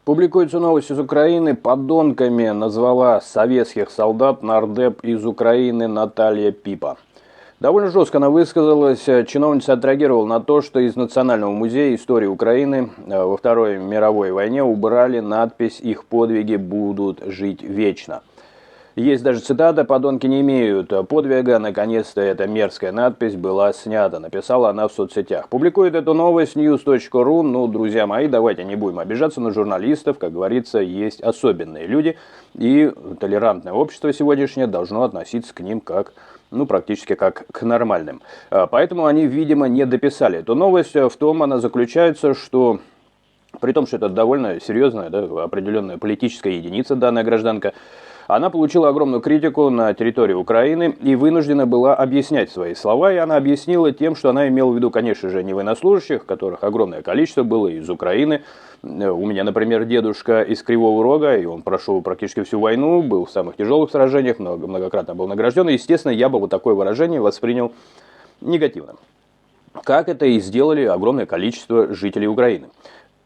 Публикуется новость из Украины. Подонками назвала советских солдат нардеп из Украины Наталья Пипа. Довольно жестко она высказалась. Чиновница отреагировала на то, что из Национального музея истории Украины во Второй мировой войне убрали надпись «Их подвиги будут жить вечно». Есть даже цитата: «Подонки не имеют подвига, наконец-то эта мерзкая надпись была снята», написала она в соцсетях. Публикует эту новость news.ru. Ну, друзья мои, давайте не будем обижаться на журналистов. Как говорится, есть особенные люди, и толерантное общество сегодняшнее должно относиться к ним как, практически как к нормальным. Поэтому они, видимо, не дописали эту новость. В том она заключается, что при том, что это довольно серьезная, определенная политическая единица, данная гражданка, она получила огромную критику на территории Украины и вынуждена была объяснять свои слова. И она объяснила тем, что она имела в виду, конечно же, не военнослужащих, которых огромное количество было из Украины. У меня, например, дедушка из Кривого Рога, и он прошел практически всю войну, был в самых тяжелых сражениях, многократно был награжден. И, естественно, я бы вот такое выражение воспринял негативно. Как это и сделали огромное количество жителей Украины.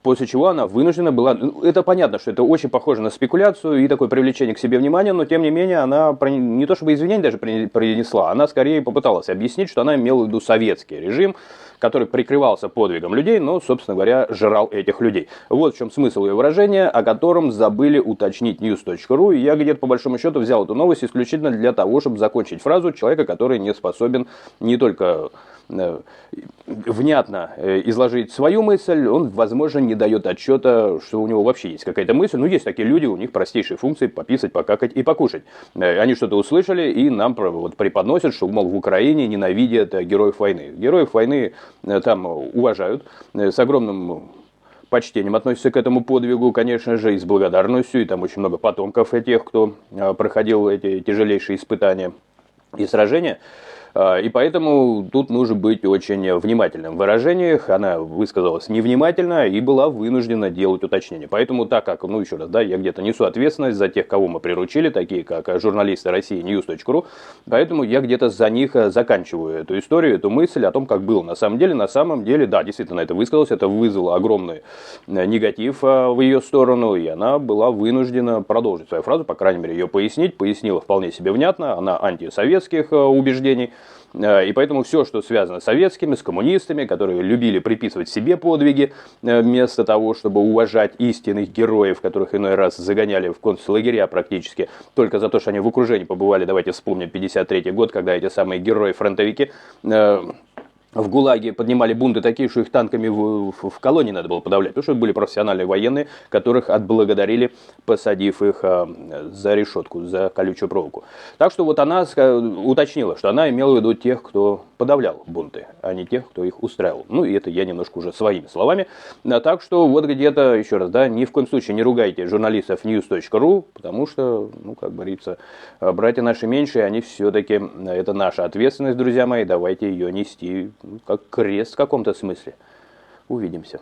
После чего она вынуждена была... Это понятно, что это очень похоже на спекуляцию и такое привлечение к себе внимания, но тем не менее она не то чтобы извинения даже принесла, она скорее попыталась объяснить, что она имела в виду советский режим, который прикрывался подвигом людей, но, собственно говоря, жрал этих людей. Вот в чем смысл ее выражения, о котором забыли уточнить news.ru. И я где-то по большому счету взял эту новость исключительно для того, чтобы закончить фразу человека, который не способен не только внятно изложить свою мысль, он, возможно, не дает отчета, что у него вообще есть какая-то мысль. Есть такие люди, у них простейшие функции: пописать, покакать и покушать. Они что-то услышали и нам преподносят, что, мол, в Украине ненавидят героев войны. Героев войны там уважают, с огромным почтением относятся к этому подвигу, конечно же, и с благодарностью. И там очень много потомков тех, кто проходил эти тяжелейшие испытания и сражения. И поэтому тут нужно быть очень внимательным в выражениях. Она высказалась невнимательно и была вынуждена делать уточнения. Поэтому, так как, еще раз, я где-то несу ответственность за тех, кого мы приручили, такие как журналисты России news.ru, поэтому я где-то за них заканчиваю эту историю, эту мысль о том, как было на самом деле. На самом деле, да, действительно, это высказалось, это вызвало огромный негатив в ее сторону, и она была вынуждена продолжить свою фразу, по крайней мере, ее пояснить. Пояснила вполне себе внятно, она антисоветских убеждений. И поэтому все, что связано с советскими, с коммунистами, которые любили приписывать себе подвиги, вместо того, чтобы уважать истинных героев, которых иной раз загоняли в концлагеря практически, только за то, что они в окружении побывали. Давайте вспомним 1953 год, когда эти самые герои-фронтовики в ГУЛАГе поднимали бунты такие, что их танками в колонии надо было подавлять, потому что это были профессиональные военные, которых отблагодарили, посадив их за решетку, за колючую проволоку. Так что вот она уточнила, что она имела в виду тех, кто подавлял бунты, а не тех, кто их устраивал. И это я немножко уже своими словами. Так что вот где-то, еще раз, ни в коем случае не ругайте журналистов news.ru, потому что, как говорится, братья наши меньшие, они все-таки, это наша ответственность, друзья мои, давайте ее нести как крест в каком-то смысле. Увидимся.